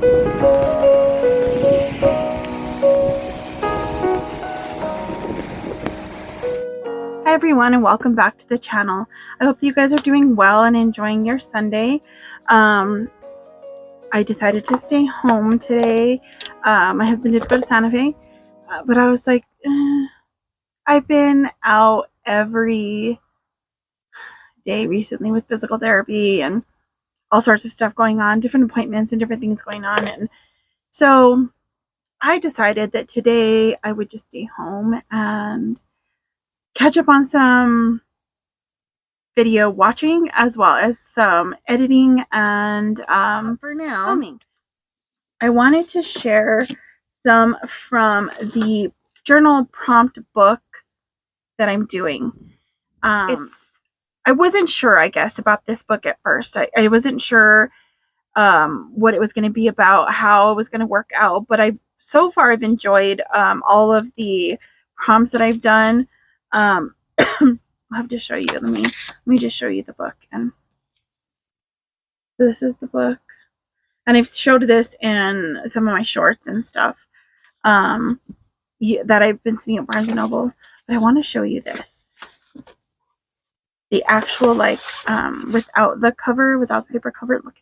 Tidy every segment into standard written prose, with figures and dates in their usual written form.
Hi everyone, and welcome back to the channel. I hope you guys are doing well and enjoying your Sunday. I decided to stay home today. My husband did go to Santa Fe, but I was like, I've been out every day recently with physical therapy and all sorts of stuff going on, different appointments and different things going on. And so I decided that today I would just stay home and catch up on some video watching as well as some editing and for now filming. I wanted to share some from the journal prompt book that I'm doing. I wasn't sure, I guess, about this book at first. I wasn't sure what it was going to be about, how it was going to work out, but so far I've enjoyed all of the prompts that I've done. I'll have to show you. Let me just show you the book. And this is the book. And I've showed this in some of my shorts and stuff that I've been seeing at Barnes & Noble. But I want to show you this. The actual, like, without the cover, without the paper cover. Look.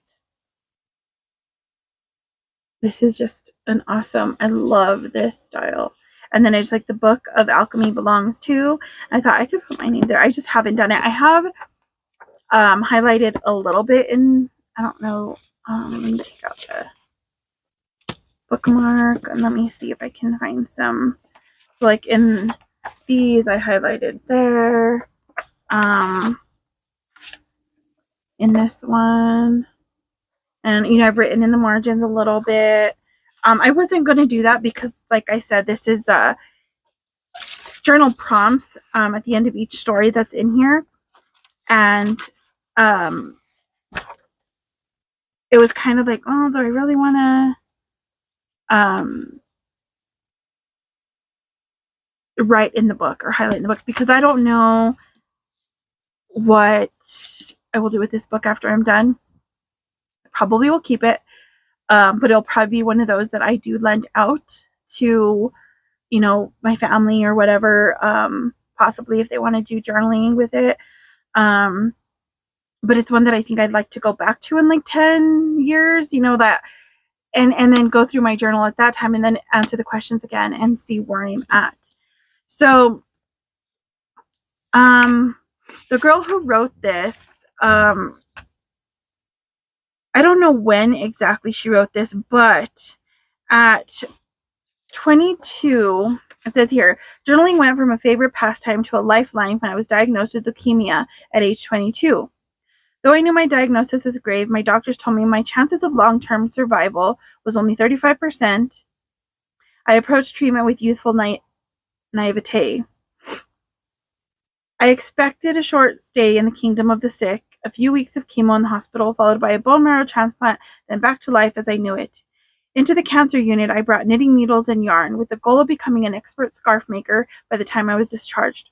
This is just an awesome, I love this style. And then it's like the Book of Alchemy belongs to. I thought I could put my name there. I just haven't done it. I have highlighted a little bit in, I don't know, let me take out the bookmark and let me see if I can find some. So like in these, I highlighted there. In this one. And, you know, I've written in the margins a little bit. I wasn't going to do that because, like I said, this is journal prompts at the end of each story that's in here. And it was kind of like, oh, do I really want to write in the book or highlight in the book? Because I don't know what I will do with this book after I'm done. I probably will keep it. But it'll probably be one of those that I do lend out to, you know, my family or whatever, possibly if they want to do journaling with it. But it's one that I think I'd like to go back to in like 10 years, you know, that, and then go through my journal at that time and then answer the questions again and see where I'm at. So, the girl who wrote this, I don't know when exactly she wrote this, but at 22, it says here, journaling went from a favorite pastime to a lifeline when I was diagnosed with leukemia at age 22. Though I knew my diagnosis was grave, my doctors told me my chances of long-term survival was only 35%. I approached treatment with youthful naivete. I expected a short stay in the kingdom of the sick, a few weeks of chemo in the hospital, followed by a bone marrow transplant, then back to life as I knew it. Into the cancer unit, I brought knitting needles and yarn, with the goal of becoming an expert scarf maker by the time I was discharged.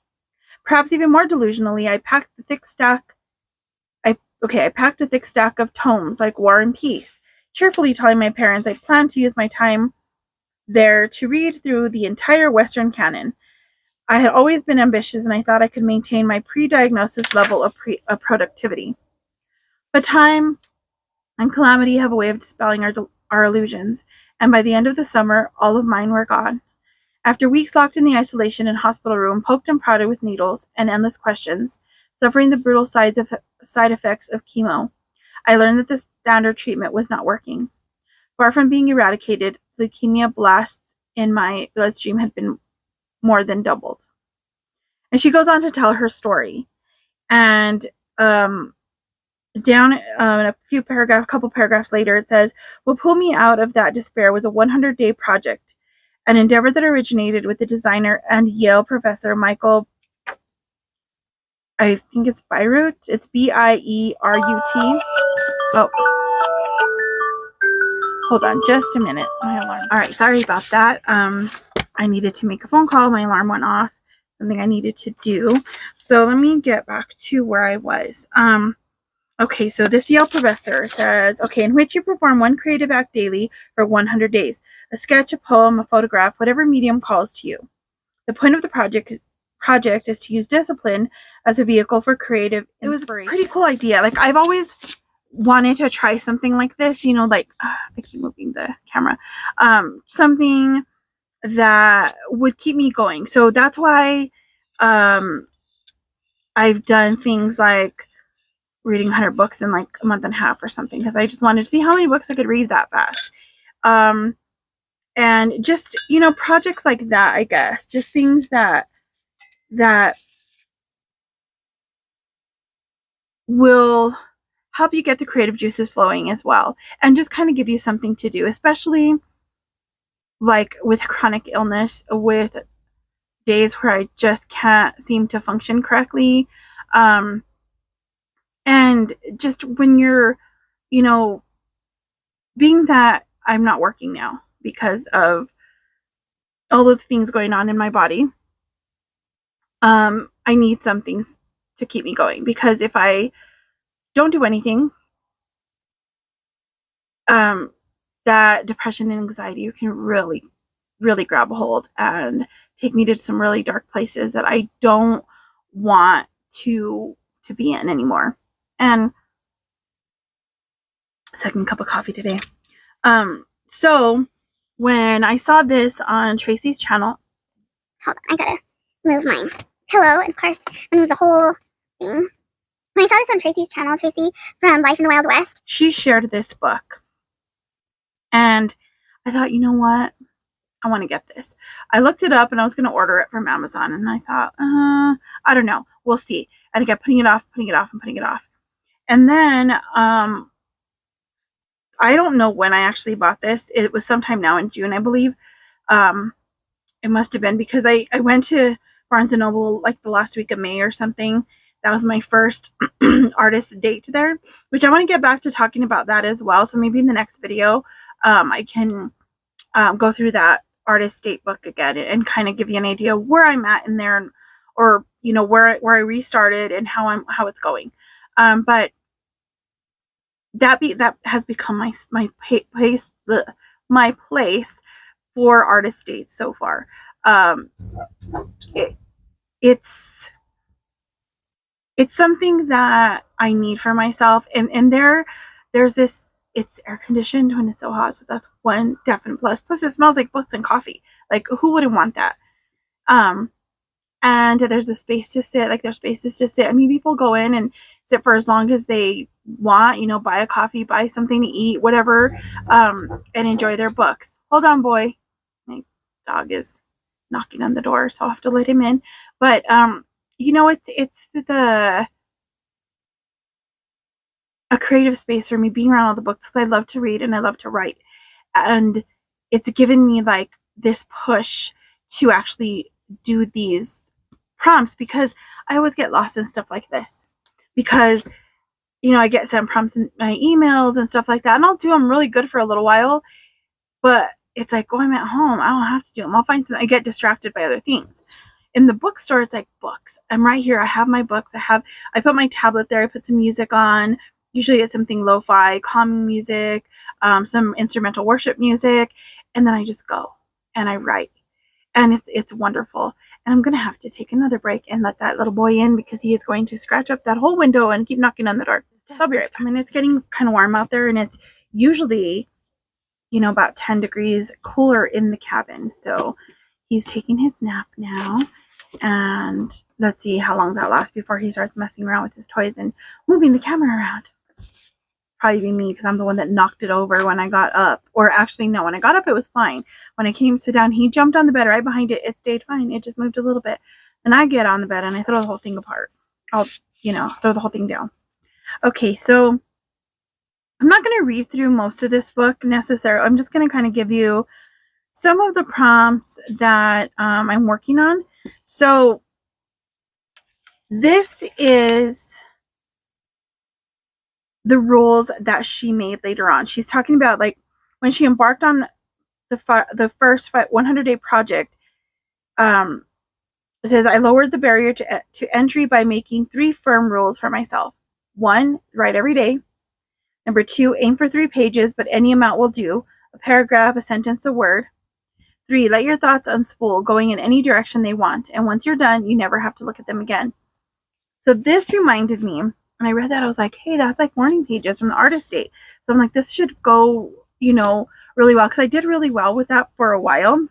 Perhaps even more delusionally, I packed a thick stack of tomes like War and Peace, cheerfully telling my parents I planned to use my time there to read through the entire Western canon. I had always been ambitious, and I thought I could maintain my pre-diagnosis level of productivity. But time and calamity have a way of dispelling our illusions, and by the end of the summer, all of mine were gone. After weeks locked in the isolation and hospital room, poked and prodded with needles and endless questions, suffering the brutal side effects of chemo, I learned that the standard treatment was not working. Far from being eradicated, leukemia blasts in my bloodstream had been more than doubled. And she goes on to tell her story. And down in a couple paragraphs later, it says, what pulled me out of that despair was a 100-day project, an endeavor that originated with the designer and Yale professor Michael, I think it's Bierut. It's Bierut. Oh, hold on just a minute. My alarm. All right, sorry about that. I needed to make a phone call. My alarm went off. Something I needed to do. So let me get back to where I was. Okay, so this Yale professor says, okay, in which you perform one creative act daily for 100 days. A sketch, a poem, a photograph, whatever medium calls to you. The point of the project is to use discipline as a vehicle for creative inspiration. It was a pretty cool idea. Like, I've always wanted to try something like this, you know, like, I keep moving the camera. Something that would keep me going. So that's why I've done things like reading 100 books in like a month and a half or something, because I just wanted to see how many books I could read that fast. And just, you know, projects like that, I guess, just things that will help you get the creative juices flowing as well, and just kind of give you something to do, especially like with chronic illness, with days where I just can't seem to function correctly. And just when you're, you know, being that I'm not working now because of all of the things going on in my body, I need some things to keep me going, because if I don't do anything, that depression and anxiety can really, really grab a hold and take me to some really dark places that I don't want to be in anymore. And second cup of coffee today. So when I saw this on Tracy's channel, hold on, I gotta move my pillow, and of course, I move the whole thing. When I saw this on Tracy's channel, Tracy from Life in the Wild West, she shared this book. And I thought, you know what? I want to get this. I looked it up and I was going to order it from Amazon. And I thought, I don't know. We'll see. And I kept putting it off. And then I don't know when I actually bought this. It was sometime now in June, I believe. It must have been, because I went to Barnes & Noble like the last week of May or something. That was my first artist date there, which I want to get back to talking about that as well. So maybe in the next video, I can go through that artist date book again and kind of give you an idea where I'm at in there, or, you know, where I restarted and how it's going. But that has become my place for artist dates so far. It's something that I need for myself, and there's this, it's air conditioned when it's so hot, so that's one definite plus. Plus it smells like books and coffee. Like, who wouldn't want that? And there's a space to sit, like there's spaces to sit. I mean, people go in and sit for as long as they want, you know, buy a coffee, buy something to eat, whatever, and enjoy their books. Hold on, boy. My dog is knocking on the door, so I'll have to let him in. But you know, it's a creative space for me, being around all the books, because I love to read and I love to write. And it's given me like this push to actually do these prompts, because I always get lost in stuff like this, because, you know, I get sent prompts in my emails and stuff like that, and I'll do them really good for a little while, but it's like, oh, I'm at home, I don't have to do them. I'll find something. I get distracted by other things. In the bookstore, it's like books. I'm right here. I have my books. I put my tablet there. I put some music on. Usually it's something lo-fi, calming music, some instrumental worship music, and then I just go and I write, and it's wonderful. And I'm gonna have to take another break and let that little boy in, because he is going to scratch up that whole window and keep knocking on the door. I'll be right back. I mean, it's getting kind of warm out there, and it's usually, you know, about 10 degrees cooler in the cabin. So he's taking his nap now, and let's see how long that lasts before he starts messing around with his toys and moving the camera around. Probably be me, because I'm the one that knocked it over when I got up. Or actually, no, when I got up, it was fine. When I came to sit down, he jumped on the bed right behind it. It stayed fine. It just moved a little bit. And I get on the bed and I throw the whole thing apart. I'll, you know, throw the whole thing down. Okay, so I'm not going to read through most of this book necessarily. I'm just going to kind of give you some of the prompts that I'm working on. So this is the rules that she made later on. She's talking about, like, when she embarked on the first 100-day project. It says, I lowered the barrier to entry by making 3 firm rules for myself. 1, write every day. Number 2, aim for 3 pages, but any amount will do. A paragraph, a sentence, a word. 3, let your thoughts unspool, going in any direction they want. And once you're done, you never have to look at them again. So this reminded me, when I read that, I was like, hey, that's like morning pages from the artist date. So I'm like, this should go, really well. Because I did really well with that for a while.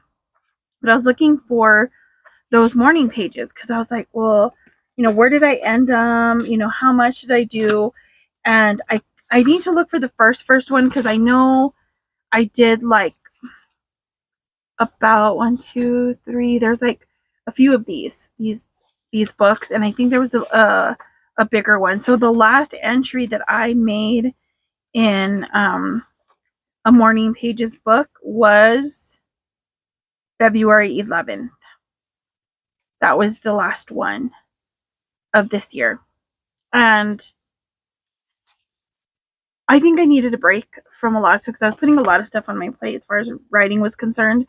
But I was looking for those morning pages because I was like, well, where did I end them? How much did I do? And I need to look for the first one because I know I did like about 1, 2, 3. There's like a few of these books, and I think there was a bigger one. So the last entry that I made in a morning pages book was February 11th. That was the last one of this year. And I think I needed a break from a lot of stuff because I was putting a lot of stuff on my plate as far as writing was concerned.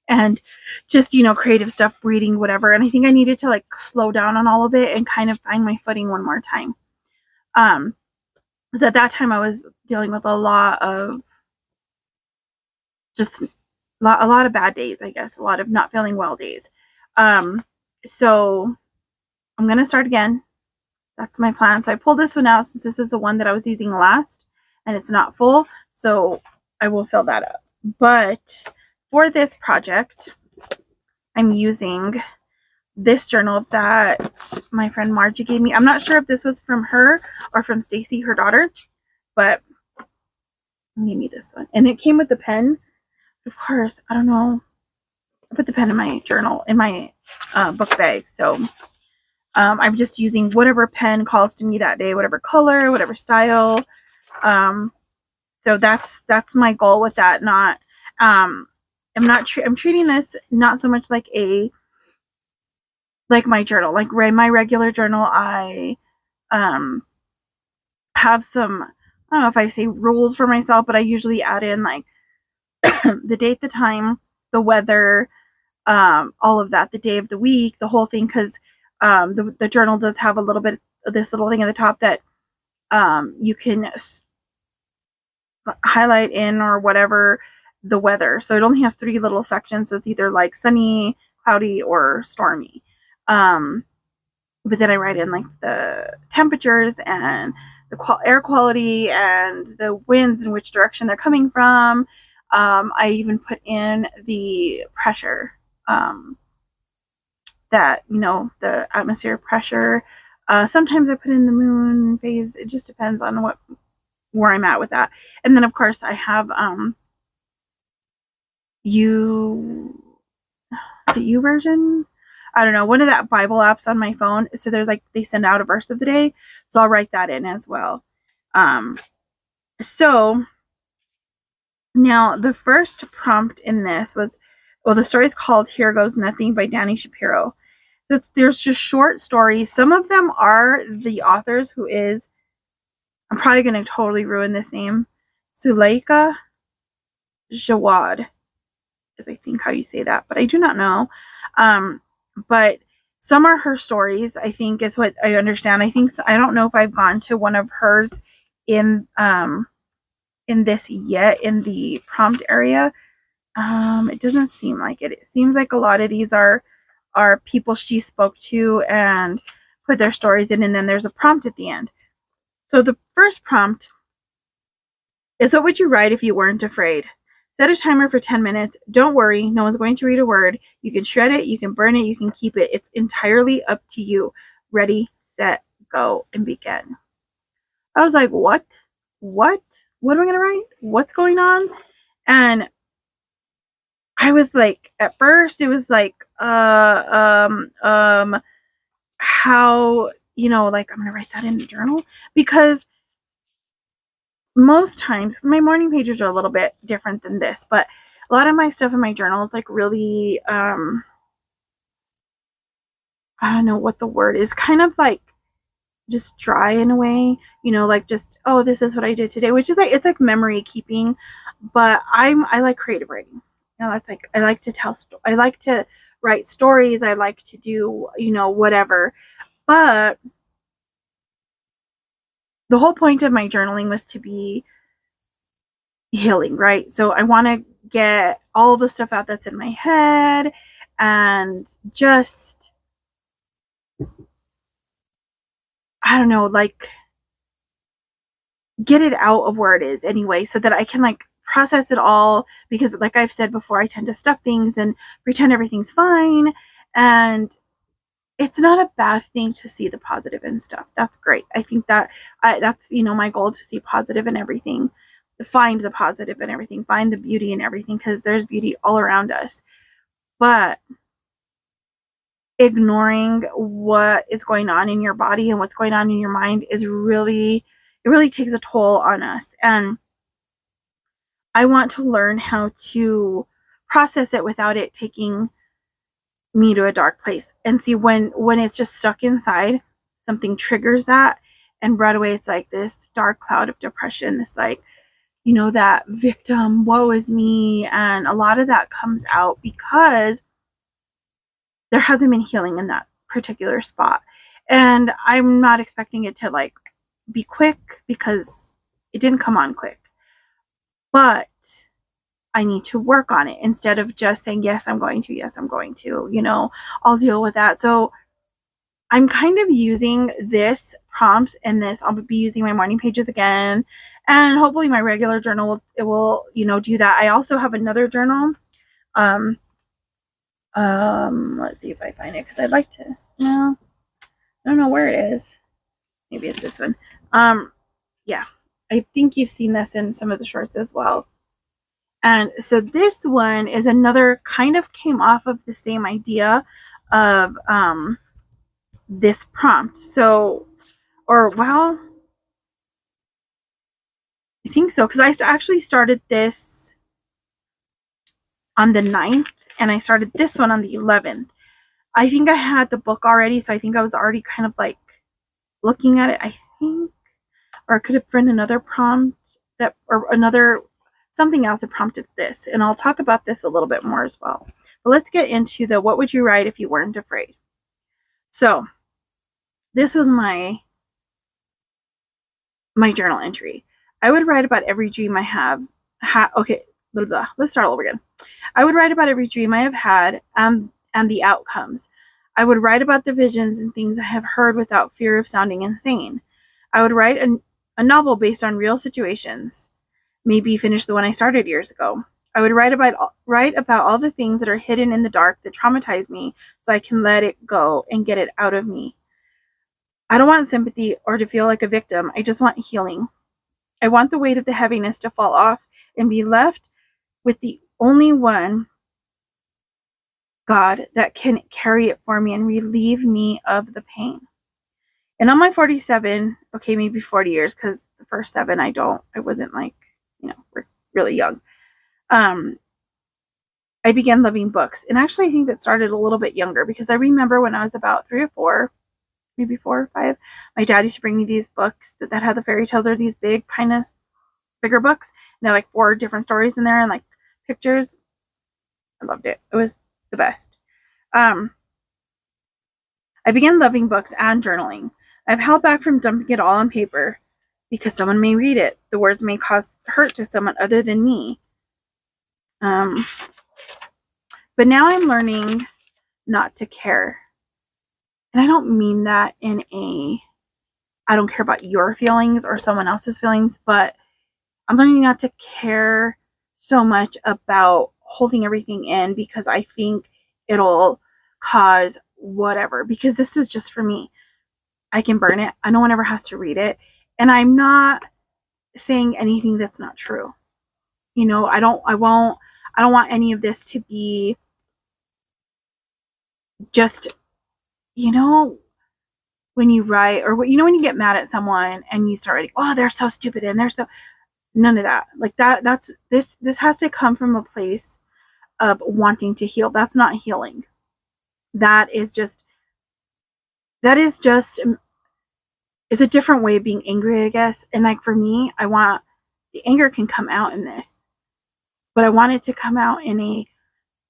And just, creative stuff, reading, whatever. And I think I needed to like slow down on all of it and kind of find my footing one more time. Because at that time I was dealing with a lot of bad days, I guess, a lot of not feeling well days. So I'm going to start again. That's my plan. So I pulled this one out since this is the one that I was using last and it's not full. So I will fill that up. But for this project, I'm using this journal that my friend Margie gave me. I'm not sure if this was from her or from Stacy, her daughter, but gave me this one. And it came with the pen. Of course, I don't know. I put the pen in my journal, in my book bag. So I'm just using whatever pen calls to me that day, whatever color, whatever style. So that's my goal with that. Not, I'm treating this not so much like my journal, like my regular journal. I have some, I don't know if I say rules for myself, but I usually add in like the date, the time, the weather, all of that, the day of the week, the whole thing, because the journal does have a little bit of this little thing at the top that you can highlight in or whatever the weather. So it only has 3 little sections. So it's either like sunny, cloudy, or stormy. But then I write in like the temperatures and the air quality and the winds in which direction they're coming from. I even put in the pressure, that, the atmospheric pressure. Sometimes I put in the moon phase. It just depends on where I'm at with that. And then of course I have the YouVersion. I don't know, one of that Bible apps on my phone. So there's like, they send out a verse of the day. So I'll write that in as well. So now the first prompt in this was, the story is called Here Goes Nothing by Dani Shapiro. So there's just short stories. Some of them are the authors, who is, I'm probably going to totally ruin this name, Suleika Jaouad is I think how you say that, but I do not know. But some are her stories, I think, is what I understand. I don't know if I've gone to one of hers in this yet, in the prompt area. It doesn't seem like it. It seems like a lot of these are people she spoke to and put their stories in, and then there's a prompt at the end. So the first prompt is, what would you write if you weren't afraid? Set a timer for 10 minutes. Don't worry, no one's going to read a word. You can shred it, you can burn it, you can keep it. It's entirely up to you. Ready, set, go, and begin. I was like, what? What am I going to write? What's going on? And I was like, at first it was like, how, like, I'm going to write that in the journal, because most times my morning pages are a little bit different than this, but a lot of my stuff in my journal is like really, I don't know what the word is, kind of like just dry in a way, like just, oh, this is what I did today, which is like, it's like memory keeping, but I like creative writing. That's like, I like to write stories. I like to do, whatever. But the whole point of my journaling was to be healing, right? So I want to get all the stuff out that's in my head and just, I don't know, like get it out of where it is anyway, so that I can like process it all, because like I've said before, I tend to stuff things and pretend everything's fine, and it's not a bad thing to see the positive in stuff. That's great. I think that that's, you know, my goal, to see positive in everything, to find the positive in everything, find the beauty in everything, because there's beauty all around us. But ignoring what is going on in your body and what's going on in your mind is really, it really takes a toll on us. And I want to learn how to process it without it taking me to a dark place. And see, when it's just stuck inside, something triggers that, and right away it's like this dark cloud of depression, this like, you know, that victim, woe is me. And a lot of that comes out because there hasn't been healing in that particular spot. And I'm not expecting it to like be quick, because it didn't come on quick. But I need to work on it, instead of just saying, yes, I'm going to, yes, I'm going to, you know, I'll deal with that. So I'm kind of using this prompt and this, I'll be using my morning pages again. And hopefully my regular journal, it will, you know, do that. I also have another journal. Let's see if I find it, because I'd like to, no, I don't know where it is. Maybe it's this one. Yeah, I think you've seen this in some of the shorts as well. And so this one is another, kind of came off of the same idea of this prompt. So, or well, I think so, because I actually started this on the 9th, and I started this one on the 11th. I think I had the book already, so I think I was already kind of like looking at it, I think. Or I could have written another prompt that, or another, something else that prompted this. And I'll talk about this a little bit more as well. But let's get into the, what would you write if you weren't afraid? So this was my journal entry. I would write about every dream I have. Okay, blah, blah. Let's start all over again. I would write about every dream I have had, and the outcomes. I would write about the visions and things I have heard without fear of sounding insane. I would write a novel based on real situations. Maybe finish the one I started years ago. I would write about all the things that are hidden in the dark that traumatize me, so I can let it go and get it out of me. I don't want sympathy or to feel like a victim. I just want healing. I want the weight of the heaviness to fall off and be left with the only one, God, that can carry it for me and relieve me of the pain. And on my 47, okay, maybe 40 years, because the first 7 I wasn't like, you know, we're really young. I began loving books. And actually, I think that started a little bit younger, because I remember when I was about 3 or 4, maybe 4 or 5, my dad used to bring me these books that had the fairy tales, or these big, kind of bigger books. And they're like 4 different stories in there and like pictures. I loved it. It was the best. I began loving books and journaling. I've held back from dumping it all on paper, because someone may read it. The words may cause hurt to someone other than me. But now I'm learning not to care. And I don't mean that in a, I don't care about your feelings or someone else's feelings, but I'm learning not to care so much about holding everything in, because I think it'll cause whatever. Because this is just for me. I can burn it. No one ever has to read it. And I'm not saying anything that's not true. You know, I don't want any of this to be just, you know, when you write, or you know, when you get mad at someone and you start writing, oh, they're so stupid and they're so, none of that. Like that's this has to come from a place of wanting to heal. That's not healing. That is just it's a different way of being angry, I guess. And like for me, I want the anger can come out in this, but I want it to come out in a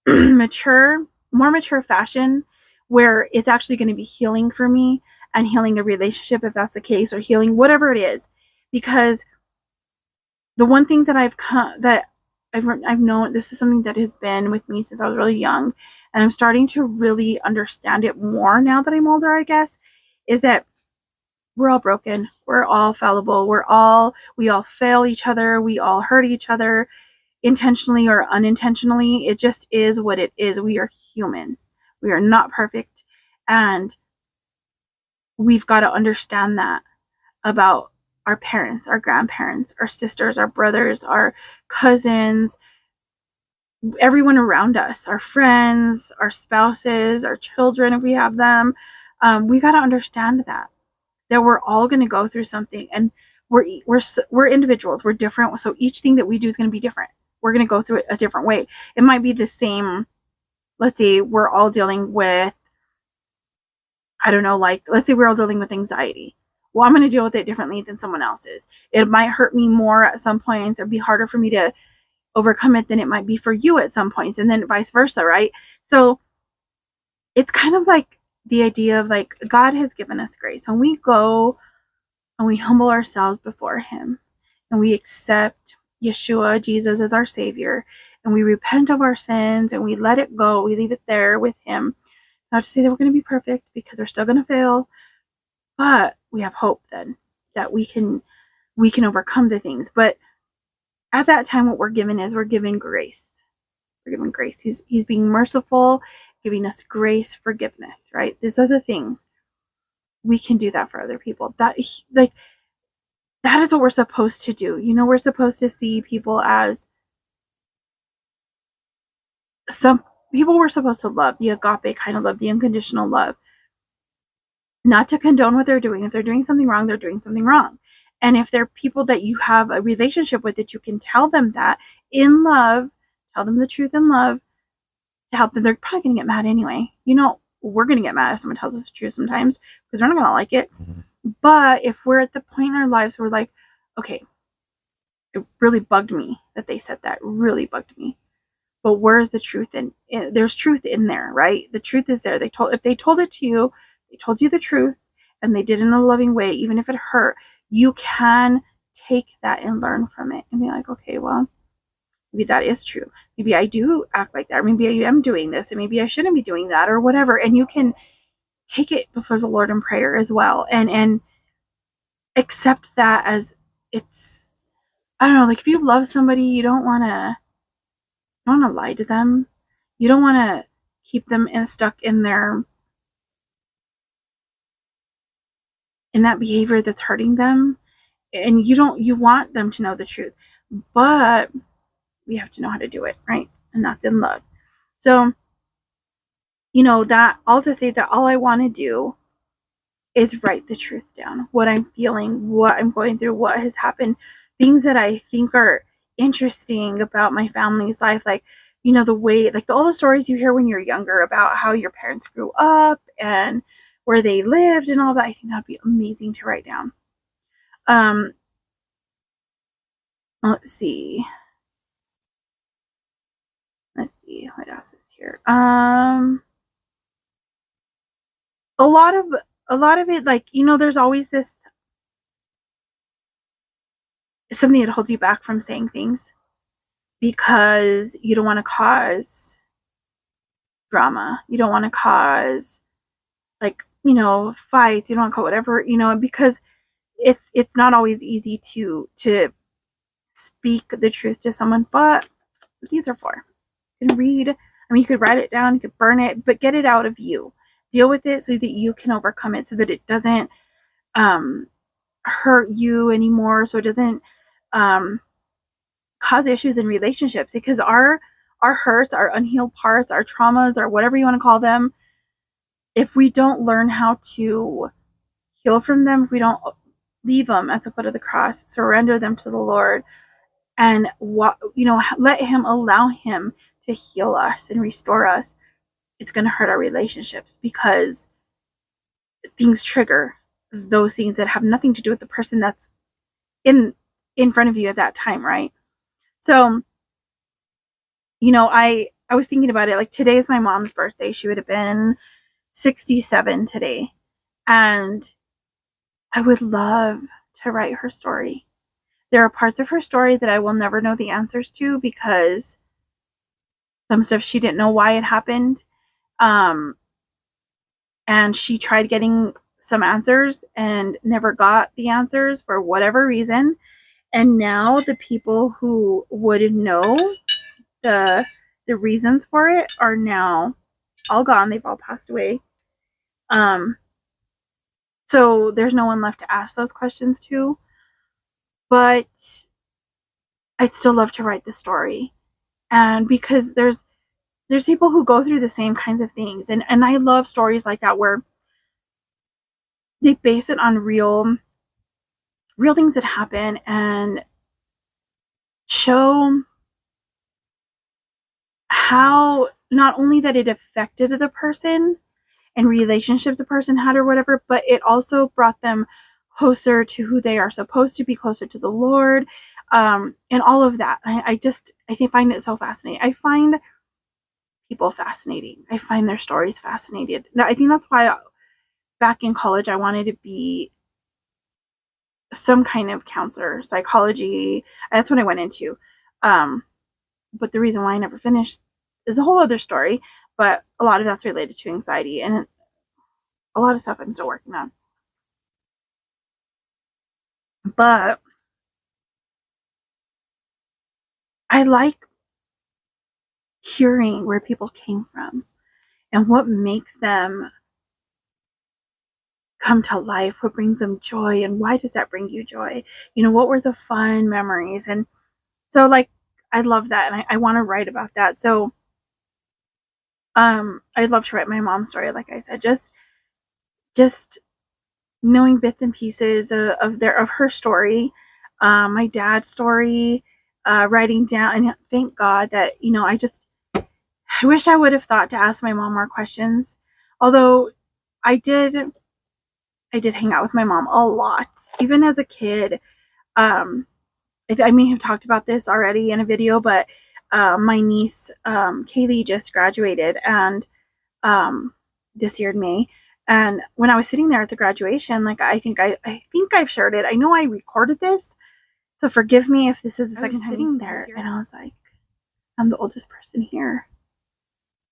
more mature fashion, where it's actually going to be healing for me, and healing a relationship, if that's the case, or healing whatever it is. Because the one thing that I've known, this is something that has been with me since I was really young, and I'm starting to really understand it more now that I'm older, I guess, is that we're all broken. We're all fallible. We all fail each other. We all hurt each other intentionally or unintentionally. It just is what it is. We are human. We are not perfect. And we've got to understand that about our parents, our grandparents, our sisters, our brothers, our cousins, everyone around us, our friends, our spouses, our children, if we have them. We got to understand that we're all going to go through something, and we're individuals. We're different. So each thing that we do is going to be different. We're going to go through it a different way. It might be the same. Let's say we're all dealing with, I don't know, like, let's say we're all dealing with anxiety. Well, I'm going to deal with it differently than someone else is. It might hurt me more at some points, or be harder for me to overcome it than it might be for you at some points, and then vice versa, right? So it's kind of like the idea of, like, God has given us grace. When we go and we humble ourselves before him, and we accept Yeshua, Jesus, as our Savior, and we repent of our sins, and we let it go, we leave it there with him. Not to say that we're going to be perfect, because we're still going to fail, but we have hope then that we can overcome the things. But at that time, what we're given grace. We're given grace. He's being merciful, giving us grace, forgiveness, right? These are the things. We can do that for other people. That is what we're supposed to do. We're supposed to see people as some people we're supposed to love, the agape kind of love, the unconditional love. Not to condone what they're doing. If they're doing something wrong, they're doing something wrong. And if they're people that you have a relationship with, that you can tell them that in love, tell them the truth in love, to help them. They're probably going to get mad anyway. We're going to get mad if someone tells us the truth sometimes, because we're not going to like it. But if we're at the point in our lives where we're like, okay, it really bugged me that they said that, really bugged me. But where's the truth? And there's truth in there, right? The truth is there. If they told it to you, they told you the truth, and they did it in a loving way, even if it hurt, you can take that and learn from it and be like, okay, well, maybe that is true. Maybe I do act like that. Or maybe I am doing this, and maybe I shouldn't be doing that, or whatever. And you can take it before the Lord in prayer as well, and accept that as it's. I don't know. Like, if you love somebody, you don't want to lie to them. You don't want to keep them stuck in that behavior that's hurting them, and you want them to know the truth, but we have to know how to do it, right? And that's in love. So, that all to say that all I want to do is write the truth down, what I'm feeling, what I'm going through, what has happened, things that I think are interesting about my family's life, like, the way, like, all the stories you hear when you're younger about how your parents grew up and where they lived and all that. I think that'd be amazing to write down. Let's see what else is here. A lot of it, like, there's always this something that holds you back from saying things, because you don't want to cause drama. You don't want to cause, like, fights. You don't want to cause whatever, because it's not always easy to speak the truth to someone. But these are for. You can read. I mean, you could write it down, you could burn it, but get it out of you. Deal with it so that you can overcome it, so that it doesn't hurt you anymore, so it doesn't cause issues in relationships. Because our hurts, our unhealed parts, our traumas, or whatever you want to call them, if we don't learn how to heal from them, if we don't leave them at the foot of the cross, surrender them to the Lord, and allow him to heal us and restore us, it's going to hurt our relationships, because things trigger those things that have nothing to do with the person that's in front of you at that time, right? So, I was thinking about it, like, today is my mom's birthday. She would have been 67 today. And I would love to write her story. There are parts of her story that I will never know the answers to because some stuff she didn't know why it happened. And she tried getting some answers and never got the answers for whatever reason. And now the people who would know the reasons for it are now all gone. They've all passed away. So there's no one left to ask those questions to. But I'd still love to write the story. And because there's people who go through the same kinds of things. And I love stories like that where they base it on real things that happen and show how not only that it affected the person and relationships the person had or whatever, but it also brought them closer to who they are supposed to be, closer to the Lord, and all of that. I find it so fascinating. I find people fascinating. I find their stories fascinating. I think that's why back in college I wanted to be some kind of counselor, psychology. That's what I went into. But the reason why I never finished is a whole other story. But a lot of that's related to anxiety and a lot of stuff I'm still working on. But I like hearing where people came from and what makes them come to life, what brings them joy, and why does that bring you joy? What were the fun memories? And so, like, I love that, and I want to write about that. So, I'd love to write my mom's story, like I said, just knowing bits and pieces of her story, my dad's story, writing down, and thank God that I wish I would have thought to ask my mom more questions. Although I did hang out with my mom a lot, even as a kid. I may have talked about this already in a video, but my niece Kaylee just graduated, and this year in May. And when I was sitting there at the graduation, like I think I've shared it. I know I recorded this, so forgive me if this is the second time sitting there. And I was like, I'm the oldest person here.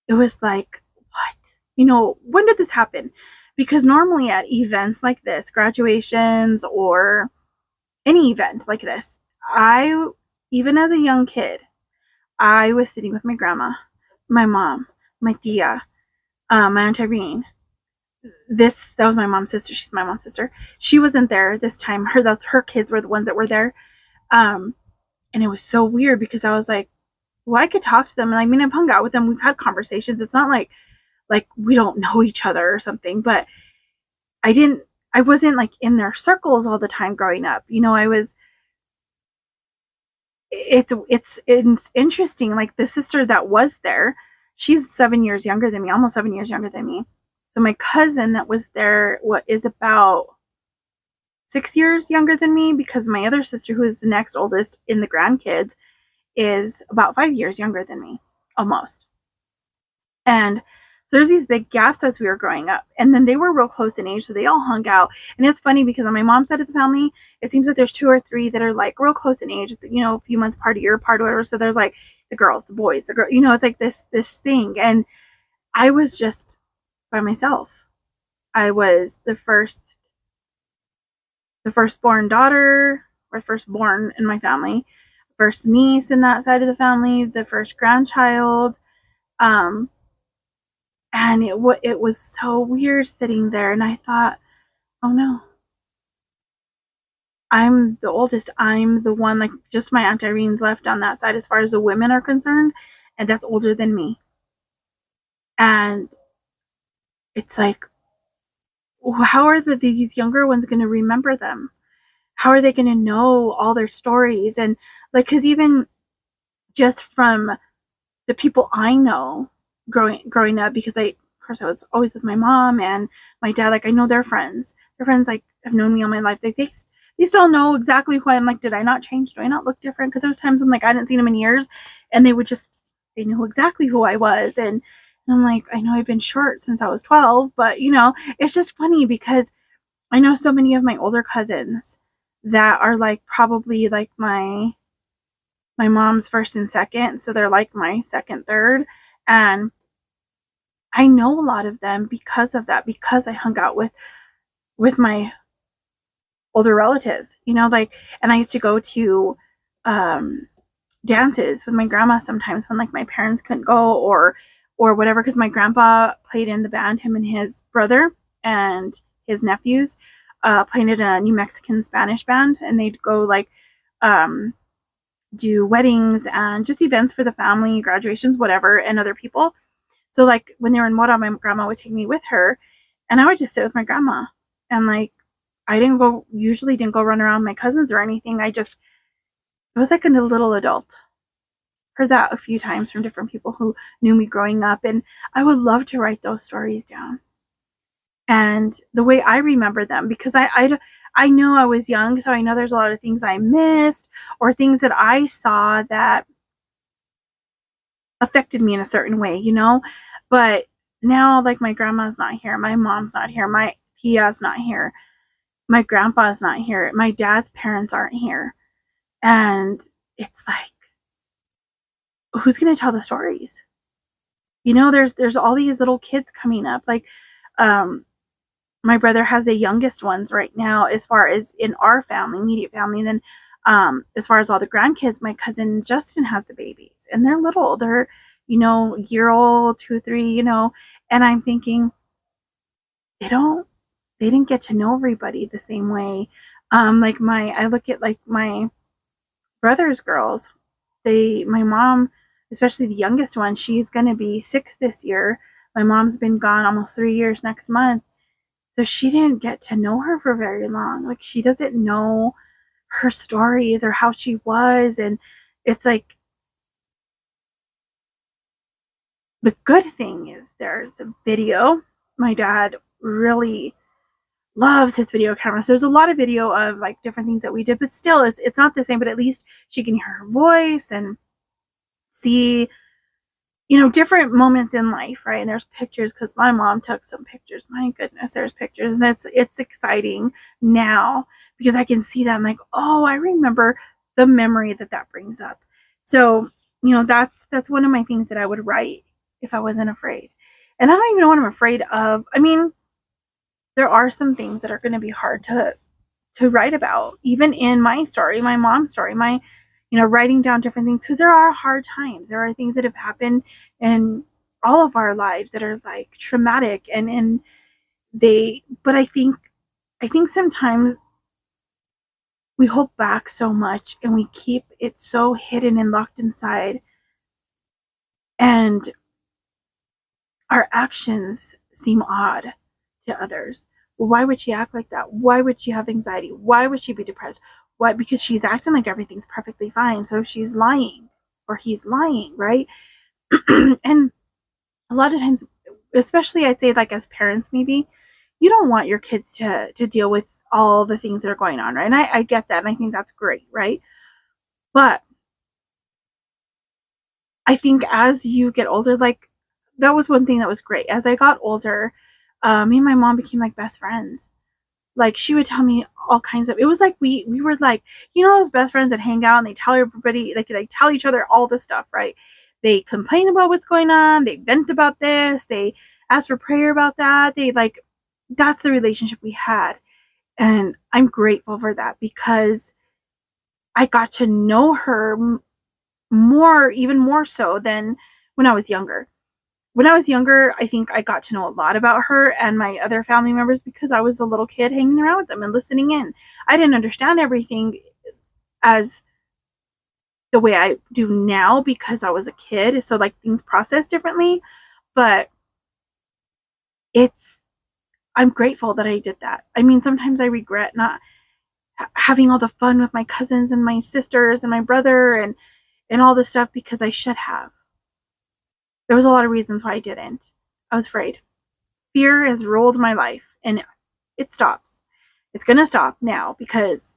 It was like, what? When did this happen? Because normally at events like this, graduations or any event like this, even as a young kid, I was sitting with my grandma, my mom, my tia, my Aunt Irene. That was my mom's sister. She's my mom's sister. She wasn't there this time. Her kids were the ones that were there. And it was so weird because I was like, well, I could talk to them. And I mean, I've hung out with them. We've had conversations. It's not like we don't know each other or something, but I wasn't like in their circles all the time growing up. It's interesting. Like the sister that was there, she's 7 years younger than me, almost 7 years younger than me. So my cousin that was there, is about 6 years younger than me, because my other sister, who is the next oldest in the grandkids, is about 5 years younger than me, almost. And so there's these big gaps as we were growing up. And then they were real close in age, so they all hung out. And it's funny because on my mom's side of the family, it seems like there's 2 or 3 that are like real close in age, a few months apart, a year apart, or whatever. So there's like the girls, the boys, the girl, it's like this thing. And I was just by myself. I was the firstborn daughter, or firstborn in my family, first niece in that side of the family, the first grandchild. And it was so weird sitting there, and I thought, oh no, I'm the oldest. I'm the one, like, just my Aunt Irene's left on that side as far as the women are concerned, and that's older than me. And it's like, how are these younger ones going to remember them? How are they going to know all their stories? And like, because even just from the people I know growing up, because of course I was always with my mom and my dad, like I know their friends. Their friends like have known me all my life. Like they still know exactly who I am. Like, did I not change? Do I not look different? Because there was times when like I hadn't seen them in years, and they knew exactly who I was. And I'm like, I know I've been short since I was 12, but it's just funny because I know so many of my older cousins that are like probably like my mom's first and second, so they're like my second, third, and I know a lot of them because of that, because I hung out with my older relatives, like, and I used to go to um dances with my grandma sometimes when like my parents couldn't go or whatever, because my grandpa played in the band, him and his brother and his nephews played in a New Mexican Spanish band, and they'd go like um do weddings and just events for the family, graduations, whatever, and other people. So like when they were in Mora, my grandma would take me with her, and I would just sit with my grandma, and like I usually didn't go run around my cousins or anything. It was like a little adult. Heard that a few times from different people who knew me growing up, and I would love to write those stories down and the way I remember them, because I know I was young, so I know there's a lot of things I missed or things that I saw that affected me in a certain way, but now like my grandma's not here, my mom's not here, my tia's not here, my grandpa's not here, my dad's parents aren't here, and it's like, who's going to tell the stories? There's all these little kids coming up, like um my brother has the youngest ones right now as far as in our family, immediate family. And then as far as all the grandkids, my cousin Justin has the babies, and they're little, they're year old, 2 3, and I'm thinking they didn't get to know everybody the same way. Like I look at like my brother's girls, my mom, especially the youngest one, she's gonna be 6 this year. My mom's been gone almost 3 years next month. So she didn't get to know her for very long. Like she doesn't know her stories or how she was. And it's like, the good thing is there's a video. My dad really loves his video cameras. There's a lot of video of like different things that we did, but still it's not the same, but at least she can hear her voice and see different moments in life, right? And there's pictures, because my mom took some pictures. My goodness, there's pictures, and it's exciting now because I can see that. I'm like, oh, I remember the memory that brings up. So that's one of my things that I would write if I wasn't afraid. And I don't even know what I'm afraid of. I mean, there are some things that are going to be hard to write about, even in my story, my mom's story, my writing down different things, because there are hard times. There are things that have happened in all of our lives that are like traumatic, and but I think sometimes we hold back so much and we keep it so hidden and locked inside, and our actions seem odd to others. Well, why would she act like that? Why would she have anxiety? Why would she be depressed? Why? Because she's acting like everything's perfectly fine. So she's lying, or he's lying, right? And a lot of times, especially I'd say like as parents, maybe you don't want your kids to deal with all the things that are going on, right? And I get that, and I think that's great, right? But I think as you get older, like that was one thing that was great. As I got older, me and my mom became like best friends. Like she would tell me all kinds of, it was like we were like, those best friends that hang out and they tell everybody, they could like tell each other all this stuff, right? They complain about what's going on, they vent about this, they ask for prayer about that, they like, that's the relationship we had. And I'm grateful for that, because I got to know her more, even more so than when I was younger. When I was younger, I think I got to know a lot about her and my other family members because I was a little kid hanging around with them and listening in. I didn't understand everything as the way I do now because I was a kid, so like things process differently. But I'm grateful that I did that. I mean, sometimes I regret not having all the fun with my cousins and my sisters and my brother and all this stuff, because I should have. There was a lot of reasons why I didn't. I was afraid. Fear has ruled my life, and it stops. It's gonna stop now, because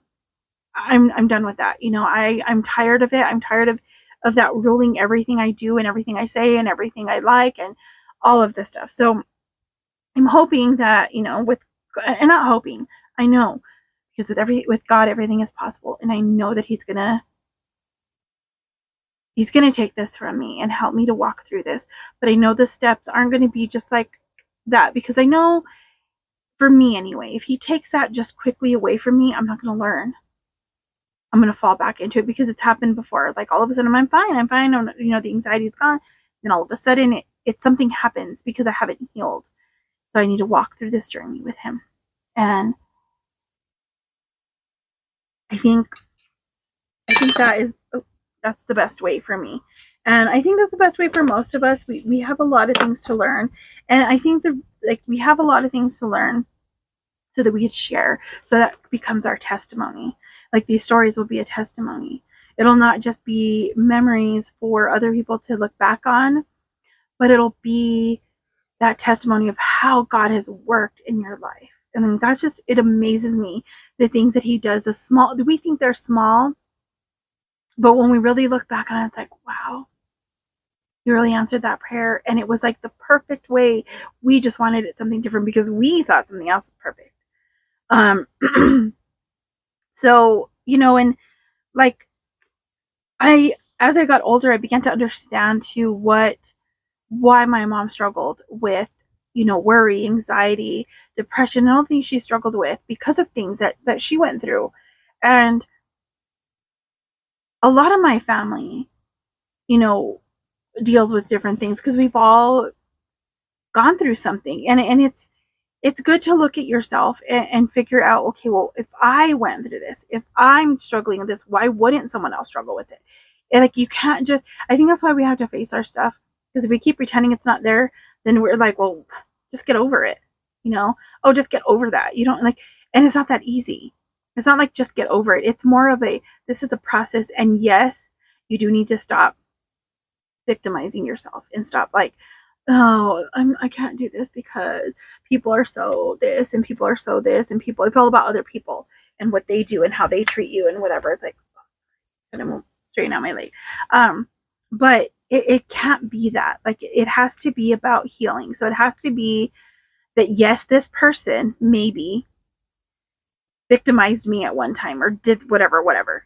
I'm done with that. I'm tired of it. I'm tired of that ruling everything I do and everything I say and everything I like and all of this stuff. So I'm hoping that, you know, and not hoping, I know, because with God, everything is possible. And I know that he's gonna take this from me and help me to walk through this. But I know the steps aren't going to be just like that, because I know, for me anyway, if he takes that just quickly away from me, I'm not going to learn. I'm going to fall back into it, because it's happened before. Like, all of a sudden I'm fine. You know, the anxiety is gone. Then all of a sudden something happens because I haven't healed. So I need to walk through this journey with him. And I think that's the best way for me. And I think that's the best way for most of us. We have a lot of things to learn. And I think we have a lot of things to learn so that we could share. So that becomes our testimony. Like, these stories will be a testimony. It'll not just be memories for other people to look back on, but it'll be that testimony of how God has worked in your life. I mean, it amazes me, the things that he does. We think they're small, but when we really look back on it, it's like, wow, you really answered that prayer. And it was like the perfect way. We just wanted it something different because we thought something else was perfect. So, you know, and like, as I got older, I began to understand too why my mom struggled with, you know, worry, anxiety, depression, and all the things she struggled with because of things that she went through. And a lot of my family, you know, deals with different things because we've all gone through something. And it's good to look at yourself and figure out, okay, well, if I went through this, if I'm struggling with this, why wouldn't someone else struggle with it? And like, you can't just, I think that's why we have to face our stuff. Because if we keep pretending it's not there, then we're like, well, just get over it. You know, oh, just get over that. You don't like, and it's not that easy. It's not like just get over it. It's more of this is a process. And yes, you do need to stop victimizing yourself and stop like, oh, I can't do this because people are so this and people are so this and it's all about other people and what they do and how they treat you and whatever. It's like, I'm gonna straighten out my leg. But it can't be that. Like, it has to be about healing. So it has to be that, yes, this person maybe victimized me at one time or did whatever.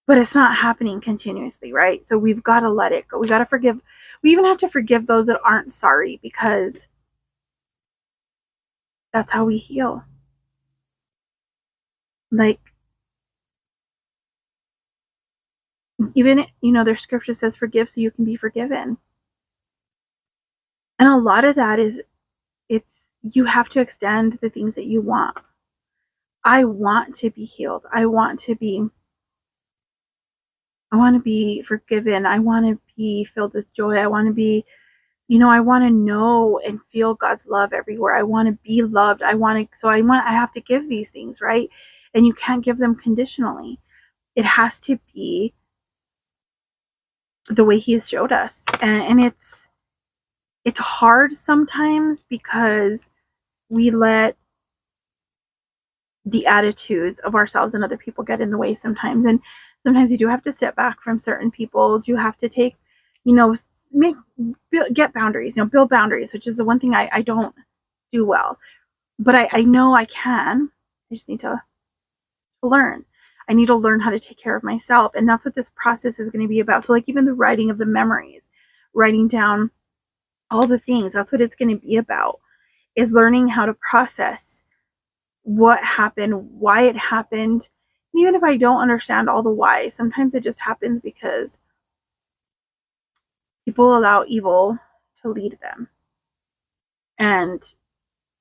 But it's not happening continuously, right? So we've got to let it go. We got to forgive. We even have to forgive those that aren't sorry, because that's how we heal. Like, even, you know, their scripture says forgive so you can be forgiven. And a lot of that is, you have to extend the things that you want. I want to be healed. I want to be forgiven. I want to be filled with joy. I want to be, you know, I want to know and feel God's love everywhere. I want to be loved. I have to give these things, right? And you can't give them conditionally. It has to be the way he has showed us. And it's hard sometimes because we let the attitudes of ourselves and other people get in the way sometimes. And sometimes you do have to step back from certain people. You have to take, you know, get boundaries, you know, build boundaries, which is the one thing I don't do well. But I know I can. I just need to learn. I need to learn how to take care of myself. And that's what this process is going to be about. So like, even the writing of the memories, writing down all the things, that's what it's going to be about, is learning how to process what happened, why it happened. Even if I don't understand all the why, sometimes it just happens because people allow evil to lead them. And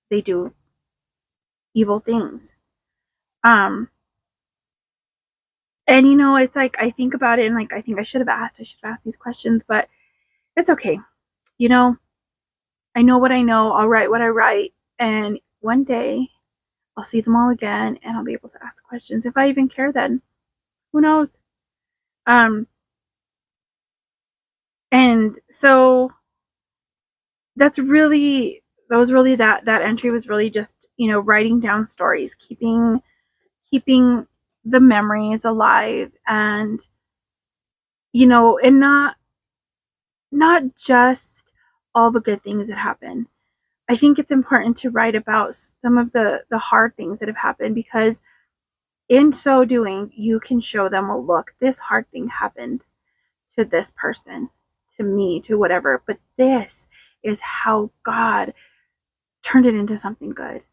they do evil things. And you know, it's like, I think about it and like, I think I should have asked these questions, but it's okay. You know, I know what I know. I'll write what I write. And one day I'll see them all again and I'll be able to ask questions. If I even care then, who knows? And so that entry was really just, you know, writing down stories, keeping the memories alive, and, you know, and not just all the good things that happen. I think it's important to write about some of the hard things that have happened, because in so doing, you can show them, well, look, this hard thing happened to this person, to me, to whatever, but this is how God turned it into something good.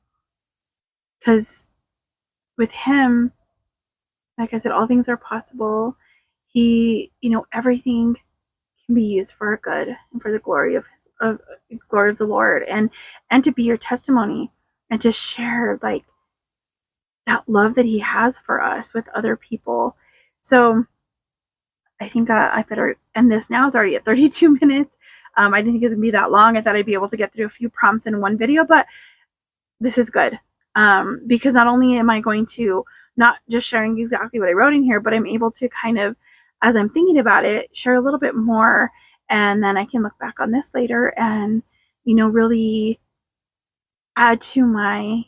Because with Him, like I said, all things are possible. He, everything can be used for good and for the glory of the Lord, and to be your testimony, and to share like that love that He has for us with other people. So I think I better end this now. It's already at 32 minutes. I didn't think it was gonna be that long. I thought I'd be able to get through a few prompts in one video, but this is good, because not only am I going to not just sharing exactly what I wrote in here, but I'm able to kind of, as I'm thinking about it, share a little bit more, and then I can look back on this later and really add to my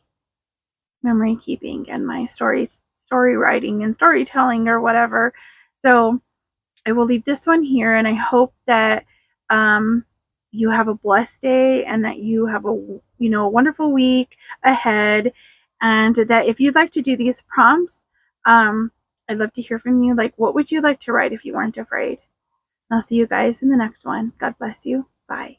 memory keeping and my story writing and storytelling or whatever. So I will leave this one here, and I hope that you have a blessed day, and that you have a wonderful week ahead, and that if you'd like to do these prompts, I'd love to hear from you. Like, what would you like to write if you weren't afraid? And I'll see you guys in the next one. God bless you. Bye.